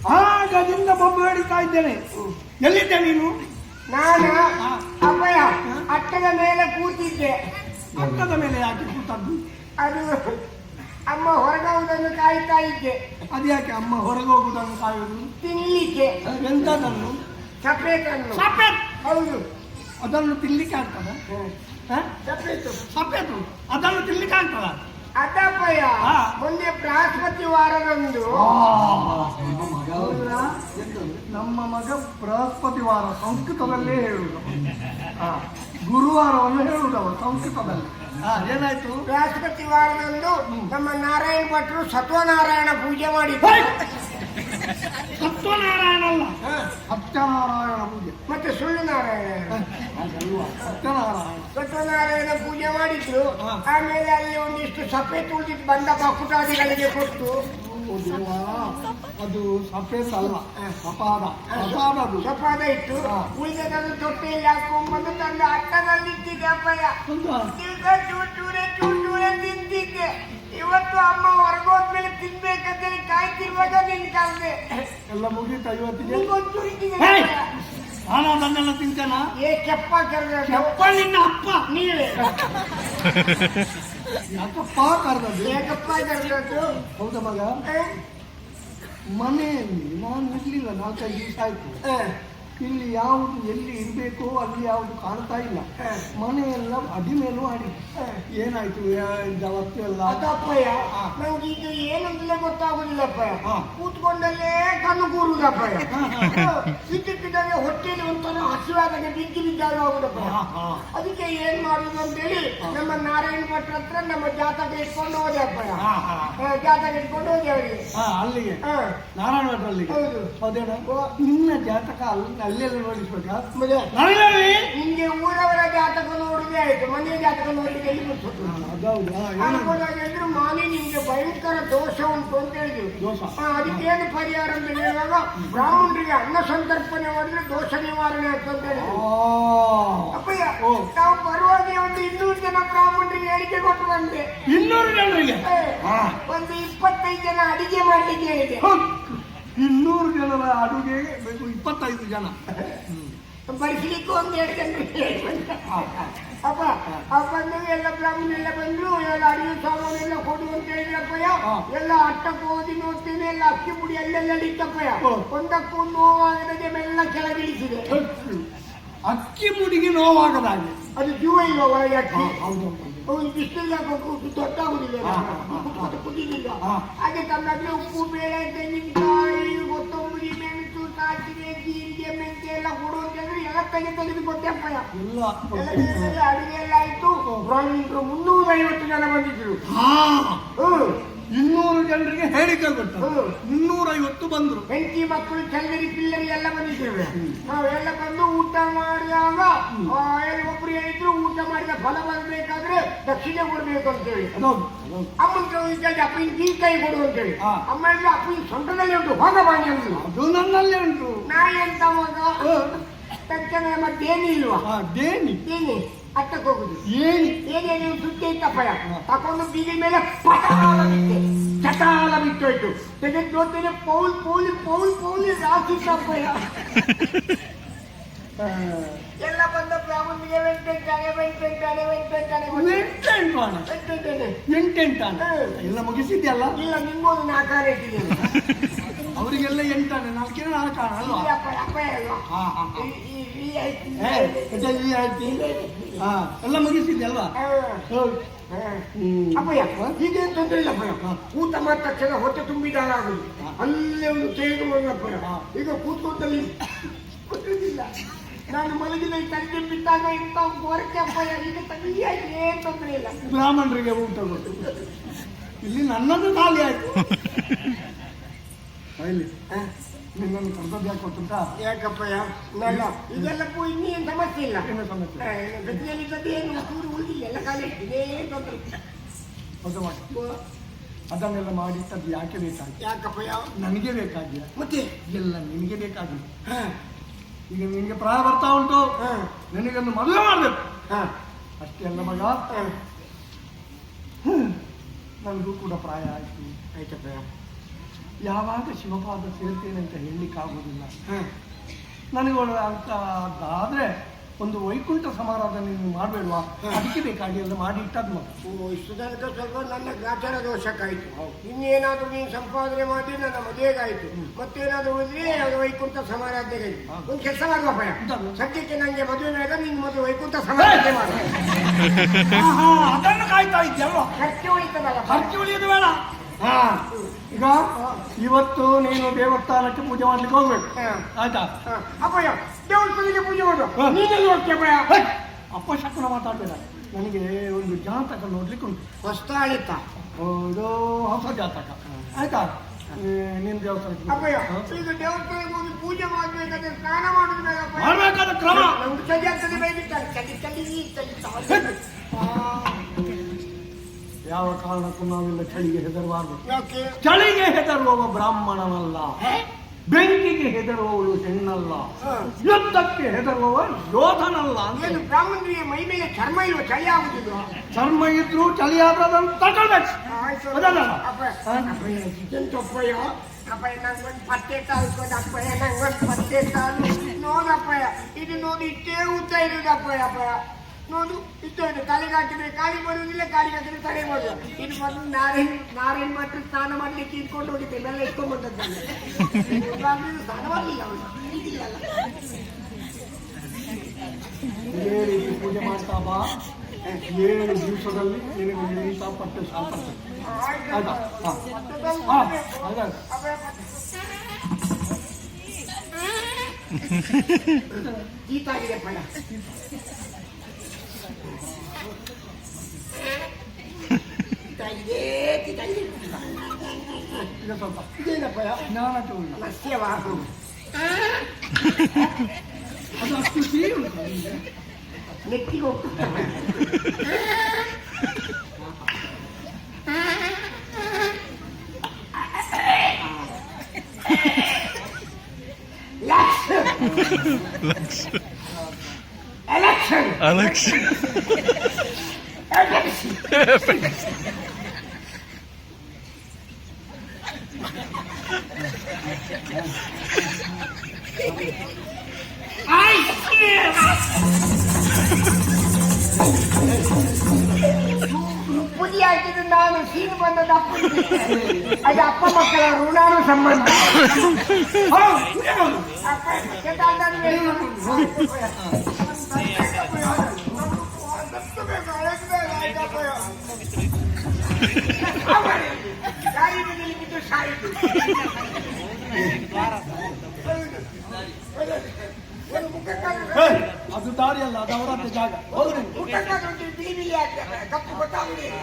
ಹಾಗದಿಂದ ಬೊಬ್ಬು ಹೇಳ್ತಾ ಇದ್ದೇನೆ. ಎಲ್ಲಿದ್ದೆ ನೀನು? ನಾನು ಅಪ್ಪಯ್ಯ ಅಟ್ಟದ ಮೇಲೆ ಕೂತಿದ್ದೆ. ಅಟ್ಟದ ಮೇಲೆ ಯಾಕೆ ಕೂತದ್ದು? ಅದು ಅಮ್ಮ ಹೊರಗೋಗುವುದನ್ನು ಕಾಯ್ತಾ ಇದ್ದೆ. ಅದ್ಯಾಕೆ ಅಮ್ಮ ಹೊರಗೋಗುವುದನ್ನು ಕಾಯುವುದು? ತಿನ್ಲಿಕ್ಕೆ. ಎಂತದನ್ನು? ಸಫೇದನ್ನು. ಸಫೇದ್? ಹೌದು. ಅದನ್ನು ತಿನ್ಲಿಕ್ಕೆ ಆಗ್ತದ? ಸಫೇದು. ಸಫೇದು ಅದನ್ನು ತಿನ್ಲಿಕ್ಕೆ ಆಗ್ತದ? ಅದಪ್ಪಯ್ಯ ಮೊನ್ನೆ ಬೃಹಸ್ಪತಿ ವಾರದಂದು ನಮ್ಮ ಮಗ ಬೃಹಸ್ಪತಿ ವಾರ ಸಂಸ್ಕೃತದಲ್ಲೇ ಹೇಳುವುದು. ಗುರುವಾರವನ್ನು ಹೇಳುವುದವ ಸಂಸ್ಕೃತದಲ್ಲಿ. ಏನಾಯ್ತು? ಬೃಹಸ್ಪತಿ ವಾರದಂದು ನಮ್ಮ ನಾರಾಯಣ ಭಟ್ರು ಸತ್ವನಾರಾಯಣ ಪೂಜೆ ಮಾಡಿದ್ರು. ಸತ್ವನಾರಾಯಣ ಅಲ್ಲ, ಸತ್ಯನಾರಾಯಣ ಪೂಜೆ. ಮತ್ತೆ ಸುಳ್ಳು ನಾರಾಯಣ. ಸತ್ಯನಾರಾಯಣ ಸತ್ಯನಾರಾಯಣ ಪೂಜೆ ಮಾಡಿದ್ರು. ಆಮೇಲೆ ಅಲ್ಲಿ ಒಂದಿಷ್ಟು ಸಫೆ ತುಳಿದಿದ್ದು ಬಂದ ಬಕುಟಾದಿಗಳಿಗೆ ಕೊಟ್ಟು. ಅದು ಸಫೇದ್ ಅಲ್ಲ, ಸಪಾದ. ಸಪಾದದು ಸಪಾದ ಇಟ್ಟು ಉಳಿದದನ್ನು ತೊಟ್ಟೆಯಲ್ಲಿ ಹಾಕೊಂಡ್ಬಂದು ತಂದು ಅಟ್ಟದಲ್ಲಿ ಇಟ್ಟಿದ್ದೆ ಅಪ್ಪಯ್ಯ. ಚೂಟೂರೆ ಚೂಟೂರೆ ತಿಂತಿದ್ದೆ. ಇವತ್ತು ಅಮ್ಮ ಹೊರಗೋದ್ಮೇಲೆ ತಿನ್ಬೇಕಂತೇಳಿ ಕಾಯ್ತಿರುವಾಗ ನಿನ್ ಕಲ್ದೆ ಎಲ್ಲ ಮುಗೀತ. ಇವತ್ತಿಗೆ ನಾನು ಅದನ್ನೆಲ್ಲ ತಿಂತೇನಾ? ಕೆಪ್ಪ ಕೆಪ್ಪ ನಿನ್ನ ಅಪ್ಪ ನೀವೇ ಯಾಕಪ್ಪ ಕರೆದದ್ದು? ಏಕಪ್ಪ ಕರೆದದ್ದು? ಹೌದಾ ಮಗ? ಮನೆಯಲ್ಲಿ ನಾನು ಇರ್ಲಿಲ್ಲ, 4-5 ದಿವಸ ಆಯ್ತು. ಇಲ್ಲಿ ಯಾವುದು ಎಲ್ಲಿ ಇರ್ಬೇಕು ಅಲ್ಲಿ ಯಾವುದು ಕಾಣ್ತಾ ಇಲ್ಲ. ಮನೆಯೆಲ್ಲ ಅಡಿಮೇಲೂ ಆಡಿ. ಏನಾಯ್ತು ಅವತ್ತು ಎಲ್ಲ? ಅದಪ್ಪಯ್ಯ ನಂಗೆ ಈಗ ಏನಂತಲೇ ಗೊತ್ತಾಗುದಿಲ್ಲಪ್ಪಯ್ಯ. ಕೂತ್ಕೊಂಡಲ್ಲೇ ಕಣ್ಣು ಕೂರುದಪ್ಪಯ್ಯ. ಸಿಕ್ಕಿದ್ದಾಗೆ ಹೊಟ್ಟೆಯಲ್ಲಿ ಒಂಥರ ಹಸಿವಾದಾಗ ಬಿದ್ದು ಬಿದ್ದಾಗ ಹೋಗುದಪ್ಪಯ್ಯ. ಅದಕ್ಕೆ ಏನ್ ಮಾಡುದು ಅಂತೇಳಿ ನಮ್ಮ ನಾರಾಯಣ ಭಟ್ರ ಹತ್ರ ನಮ್ಮ ಜಾತಕ ಇಟ್ಕೊಂಡು ಹೋದೆ ಅಪ್ಪಯ್ಯ. ಜಾತಕ ಇಟ್ಕೊಂಡು ಹೋದೆ ಅವರಿಗೆ ಅಲ್ಲಿಗೆ, ನಾರಾಯಣ ಭಟ್ರ ಅಲ್ಲಿಗೆ. ಹೌದು. ಹೌದೇನ? ನಿನ್ನ ಜಾತಕ ಅಲ್ಲೆಲ್ಲ ನೋಡಿಸ್ಬೇಕಾ? ನಿಮ್ಗೆ ಊರವರ ಜಾತಕ ನೋಡುದೇ ಆಯ್ತು, ಮನೆಯ ಜಾತಕ ನೋಡಿದ್ರೆ ಎಲ್ಲಿ ಅನ್ಕೊಂಡ್ರು ಮಾನಿ ನಿಮ್ಗೆ ಭಯಂಕರ ದೋಷ ಉಂಟು ಅಂತ ಹೇಳಿದ್ರು. ಅದಕ್ಕೇನು ಪರಿಹಾರ ಅಂತ ಹೇಳುವಾಗ ಬ್ರಾಹ್ಮಣರಿಗೆ ಅನ್ನ ಸಂತರ್ಪಣೆ ಮಾಡಿದ್ರೆ ದೋಷ ನಿವಾರಣೆ ಆಗ್ತದೆ ಅಂತ ಹೇಳಿದ್ರು. ಅಪ್ಪಯ್ಯ ನಾವು ಬರುವಾಗ ಒಂದು 200 ಜನ ಬ್ರಾಹ್ಮಣರಿಗೆ ಹೇಳಿಕೆ ಕೊಟ್ಟು ಬಂದೆ. 200 ಜನರಿಗೆ ಒಂದು 25 ಜನ ಅಡಿಗೆ ಮಾಡ್ಲಿಕ್ಕೆ ಹೇಳಿದೆ. 200 ಜನರ ಅಡುಗೆ ಬೇಕು 25 ಜನ ಬಡಿಸ್ಲಿಕ್ಕೂ 1-2 ಜನ. ಅಪ್ಪ ಬಂದು ಎಲ್ಲ ಬ್ರಾಹ್ಮಣೆಲ್ಲ ಬಂದ್ರು. ಎಲ್ಲ ಅಡಿಗೆ ಸಾಮಾನು ಎಲ್ಲ ಕೊಡು ಅಂತ ಹೇಳಿದ್ರಪ್ಪಯ್ಯ. ಎಲ್ಲ ಅಟ್ಟಕ್ಕೆ ಓದಿ ನೋಡ್ತೇನೆ, ಎಲ್ಲ ಅಕ್ಕಿ ಪುಡಿ ಅಲ್ಲೆಲ್ಲ ಇಟ್ಟಪ್ಪಯ್ಯ. ಒಂದಕ್ಕೂ ನೋವಾಗದೆ ಮೆಲ್ಲ ಕೆಳಗಿಳಿಸಿದೆ. ಅಕ್ಕಿ ಮುಡಿಗೆ ನೋವಾಗದಾಗೆ ಅದು ಜೀವ ಇಲ್ಲ ಒಳಗೆ ಅಕ್ಕಿ. ಹೌದು. ಬಿಸಿಲಿಲ್ಲ ದೊಡ್ಡಾಗುದಿಲ್ಲ, ಕುದಿಲಿಲ್ಲ. ಹಾಗೆ ತಮ್ಮಲ್ಲಿ ಉಪ್ಪು, ಬೇಳೆ, ತೆಂಗಿನಕಾಯಿ, ಕೊತ್ತಂಬರಿ, ಮೆಣಸು, ಸಾಸಿವೆ, ಜೀರಿಗೆ, ಮೆಂತೆ ಎಲ್ಲ ಕೊಡು ಅಂತಂದ್ರೆ ಎಲ್ಲ ತೆಗೆದು ಕೊಟ್ಟೆಪ್ಪಯ್ಯ. ಅಡುಗೆ ಎಲ್ಲ ಆಯ್ತು. 350 ಜನ ಬಂದಿದ್ರು. 200 ಜನರಿಗೆ ಹೇಳಿಕೆ ಕೊಟ್ಟು 350 ಬಂದ್ರು. ಹೆಂಡತಿ ಮಕ್ಕಳು ಚಂದರಿ ಪಿಲ್ಲರಿ ಎಲ್ಲ ಬಂದಿದ್ದೇವೆ. ನಾವೆಲ್ಲ ಬಂದು ಊಟ ಮಾಡಿದಾಗ ಒಬ್ರು ಹೇಳಿದ್ರು ಊಟ ಮಾಡಿದ ಫಲ ಬರ್ಬೇಕಾದ್ರೆ ದಕ್ಷಿಣೆ ಕೊಡ್ಬೇಕು ಅಂತೇಳಿ. ಅಮ್ಮನ ಅಪ್ಪನ ಕೀಳ್ಕಾಯಿ ಕೊಡು ಅಂತೇಳಿ. ಅಮ್ಮ ಹೇಳಿದ್ರು ಅಪ್ಪನ ಸೊಂಟದಲ್ಲಿ ಉಂಟು, ಹೋಗ ಬಾಣಿ ಅಂದ್ರು. ಅದು ನನ್ನಲ್ಲೇ ಉಂಟು. ನಾ ಎಂತ ಮಗ ತಕ್ಷಣ ಮತ್ತೇನು ಇಲ್ವಾ? ದೇನಿ ಅಟ್ಟಕ್ಕೆ ಹೋಗುದು. ಏನೇ ಸುದ್ದಿ ಇತ್ತಪ್ಪಯ್ಯ. ತಕೊಂಡು ಬೀದಿ ಮೇಲೆ ಚಟಾಲ ಬಿಟ್ಟೋಯ್ತು. ತೆಗೆದು ನೋಡ್ತೇನೆ ಪೌಲಿ ರಾಶಿ ತಪ್ಪಯ್ಯ. ಎಲ್ಲ ಬಂದ ಬ್ರಾಹ್ಮಣಿಗೆ 8 ಎಲ್ಲ ಮುಗಿಸಿದ್ಯಲ್ಲ? ಇಲ್ಲ, ನಿಮ್ಗೊಂದು 4 ಇಟ್ಟಿದ್ದೇನೆ. ಅವರಿಗೆಲ್ಲ 8 4 ಅಲ್ವಾ? ಎಲ್ಲ ಮುಗಿಸಿದ್ಯಲ್ವಾ? ಅಪ್ಪಯ್ಯ ಹೀಗೇನು ತೊಂದರೆ ಇಲ್ಲ ಅಪ್ಪಯ್ಯ. ಊಟ ಮಾಡಿದ ತಕ್ಷಣ ಹೊಟ್ಟೆ ತುಂಬಿದಾಗುದು. ಅಲ್ಲೇ ಒಂದು ತೆಗೆದು ಹೋಗಪ್ಪಯ್ಯ. ಈಗ ಕೂತ್ಕೊಂಡಲ್ಲಿ ಗೊತ್ತಿಲ್ಲ. ನಾನು ಮಲಗಿದ ತಂದೆ ಬಿಟ್ಟಾಗ ಇಂಥ ಗೋರಕ್ಕೆ ಅಪ್ಪಯ್ಯ. ಈಗ ತಂಗಿಯಾಗಿ ಏನ್ ತೊಂದರೆ ಇಲ್ಲ. ಬ್ರಾಹ್ಮಣರಿಗೆ ಊಟ ಕೊಟ್ಟು ಇಲ್ಲಿ ನನ್ನದು ಖಾಲಿ ಆಯ್ತು. ನಿನ್ನನ್ನು ಕರ್ದದ್ದು ಯಾಕೆ ಗೊತ್ತುಂಟಾ? ಯಾಕಪ್ಪಯ್ಯ? ಇದೆಲ್ಲ ಇನ್ನೇನು ಸಮಸ್ಯೆ ಇಲ್ಲ. ಗತಿಯಲ್ಲಿದ್ದದ್ದೇನು ಚೂರು ಉಳಿದಿಲ್ಲ, ಎಲ್ಲ ಖಾಲಿ ಇದೇ ತೊಂದರೆ. ಅದನ್ನೆಲ್ಲ ಮಾಡಿಟ್ಟದ್ದು ಯಾಕೆ ಬೇಕಾಗಿ? ಯಾಕಪ್ಪಯ್ಯ? ನನಗೆ ಬೇಕಾಗಿಲ್ಲ, ಮತ್ತೆ ಎಲ್ಲ ನಿನಗೆ ಬೇಕಾಗಿಲ್ಲ. ಈಗ ನಿನಗೆ ಪ್ರಾಯ ಬರ್ತಾ ಉಂಟು, ನಿನಗೊಂದು ಮದುವೆ ಮಾಡಬೇಕು ಅಷ್ಟೇ ಅಲ್ಲ ಮಗ. ನನಗೂ ಕೂಡ ಪ್ರಾಯ ಆಯ್ತು. ಆಯ್ತಪ್ಪಯ್ಯ. ಯಾವಾಗ ಶಿವಪಾದ ಸೇರ್ತೇನೆ ಅಂತ ಹೇಳಲಿಕ್ಕಾಗೋದಿಲ್ಲ. ನನಗಳು ಅಂತ ಅದಾದ್ರೆ ಒಂದು ವೈಕುಂಠ ಸಮಾರಾಧನೆ ನೀವು ಮಾಡಬೇಡ್ವಾ? ಅದಕ್ಕೆ ಬೇಕಾಗಿ ಎಲ್ಲ ಮಾಡಿ ಇಟ್ಟದ್ದು ಓ, ಇಷ್ಟು ತನಕ ಸ್ವಲ್ಪ ನನ್ನ ಗಾಚಾರ ದೋಷಕ್ಕಾಯ್ತು. ಇನ್ನೇನಾದ್ರೂ ನೀನು ಸಂಪಾದನೆ ಮಾಡಿ ನನ್ನ ಮದುವೆಗಾಯ್ತು, ಮತ್ತೇನಾದ್ರೂ ಉಳಿದ್ರೆ ಅದು ವೈಕುಂಠ ಸಮಾರಾಧನೆ. ಒಂದು ಕೆಲಸ ಮಾಡುವ ಭಯ, ಸದ್ಯಕ್ಕೆ ನಂಗೆ ಮದುವೆ ಬೇಡ, ನೀನು ಮೊದಲು ವೈಕುಂಠ ಸಮಾರಾಧನೆ ಮಾಡ. ಅದನ್ನು ಕಾಯ್ತಾ ಇದ್ಯಲ್ವ? ಖರ್ಚು ಉಳಿತದಲ್ಲ, ಖರ್ಚು ಉಳಿಯೋದು ಬೇಡ. ಈಗ ಇವತ್ತು ನೀನು ದೇವಸ್ಥಾನಕ್ಕೆ ಪೂಜೆ ಮಾಡ್ಲಿಕ್ಕೆ ಹೋಗ್ಬೇಕು, ಆಯ್ತಾ? ಅಪ್ಪಯ್ಯ ದೇವಸ್ಥಾನಕ್ಕೆ ಪೂಜೆ ಮಾಡು, ನೀನೆಲ್ಲಿ ಹೋಗ್ತೀಯ ಭಯ? ಅಪಶಕುನ ಮಾತಾಡ್ಬೇಡ. ನನಗೆ ಒಂದು ಜಾತಕ ನೋಡ್ಲಿಕ್ಕೆ ಉಂಟು. ಹೊಸ ಆಳಿತ ಇದು ಹೊಸ ಜಾತಕ, ಆಯ್ತಾ? ನೀನು ದೇವಸ್ಥಾನಕ್ಕೆ ಅಪ್ಪಯ್ಯ ಈಗ ದೇವಸ್ಥಾನಕ್ಕೆ ಹೋಗಿ ಪೂಜೆ ಮಾಡ್ಬೇಕಾದ್ರೆ ಸ್ನಾನ ಮಾಡುದು ಬೇಕಪ್ಪ. ಮಾಡಬೇಕಾದ ಕ್ರಮ ನಮ್ಗೆ ಚಳಿ ಆಗ್ತದೆ, ಬೈದಿರ್ತಾರೆ ಚಳಿ ಚಳಿ ಚಳಿ. ಯಾವ ಕಾರಣಕ್ಕೂ ನಾವೆಲ್ಲ ಚಳಿಗೆ ಹೆದರಬಾರ್ದು. ಯಾಕೆ? ಚಳಿಗೆ ಹೆದರುವವ ಬ್ರಾಹ್ಮಣನಲ್ಲ, ಬೆಂಕಿಗೆ ಹೆದರುವವಳು ಹೆಣ್ಣಲ್ಲ, ಯುದ್ಧಕ್ಕೆ ಹೆದರುವವ ಯೋಧನಲ್ಲ ಅಂತ. ಏನು ಬ್ರಾಹ್ಮಣರಿಗೆ ಮೈ ಮೇಲೆ ಚರ್ಮ ಇಲ್ವ? ಚಳಿ ಆಗುದಿಲ್ವ? ಚರ್ಮ ಇದ್ರು ಚಳಿ ಆದ್ರೆ ಅದನ್ನು ತಗೊಳ್ಬೇಕು. ಎಂತಪ್ಪಯ್ಯ ಅಪ್ಪಯ್ಯ ನಂಗೊಂದು ಪತ್ತೆ ತಾಳ್ಕೊಂಡು ಅಪ್ಪಯ್ಯ, ನಂಗೊಂದು ಪತ್ತೆ ತಾಳು ನೋಡಪ್ಪಯ್ಯ. ಇದು ನೋಡಿ ಇಷ್ಟೇ ಉದ್ದ ಇರುವುದು ಅಪ್ಪಯ್ಯ. ಅಪ್ಪಯ್ಯ ನೋಡು ಇಷ್ಟ ಇದೆ, ತಲೆಗೆ ಹಾಕಿದ್ರೆ ಕಾಲಿ ಬರುವುದಿಲ್ಲ, ಕಾಲಿಗೆ ಹಾಕಿದ್ರೆ ತಲೆ ಬರುವುದಿಲ್ಲ. ಇದು ಮೊದಲು ನಾರಾಯಣ ಮಾತ್ರ ಸ್ನಾನ ಮಾಡ್ಲಿಕ್ಕೆ ಇಟ್ಕೊಂಡು ಹೋಗಿದ್ದೆ, ಎಲ್ಲ ಇಟ್ಕೊಂಡ್ ಬಂದದ್ದಲ್ಲ. ಸ್ನಾನ ಮಾಡಲಿಲ್ಲ ಅವನು, ಈಗಿಲ್ಲಲ್ಲ. ಇದೇ ರೀತಿ ಪೂಜೆ ಮಾಡ್ತಾ ಬಾ. 7 ದಿವಸದಲ್ಲಿ ನಿನಗೆ ಎಂತ ಪಟ್ಟು ಸಾಲ್ಪಡ್ತದೆ, ಆಯ್ತಾ? ಗೀತಾಗಿದೆ ಪಣ. ಈಗ ಸ್ವಲ್ಪ ಇದೇನಪ್ಪಯ್ಯ? ಜ್ಞಾನ ಚೂರ್ಣ ಮತ್ಸ್ಯವಾಹು ಅದು ಅಷ್ಟು ಸಿಹಿ ಉಂಟು. ನೆತ್ತಿಗೆ ಹೋಗ್ತದೆ. ಪುಡಿ ಹಾಕಿದ್ದು ನಾನು, ಸೀನು ಬಂದದ್ದು ಅಪ್ಪ. ಅದು ಅಪ್ಪ ಮಕ್ಕಳ ಋಣಾನು ಸಂಬಂಧ. ಅದು ದಾರಿ ಅಲ್ಲ, ಅದು ಅವರ ಜಾಗ. ಹೋಗ್ರಿ ಕಪ್ಪು ಗೊತ್ತಾಗುದಿಲ್ಲ.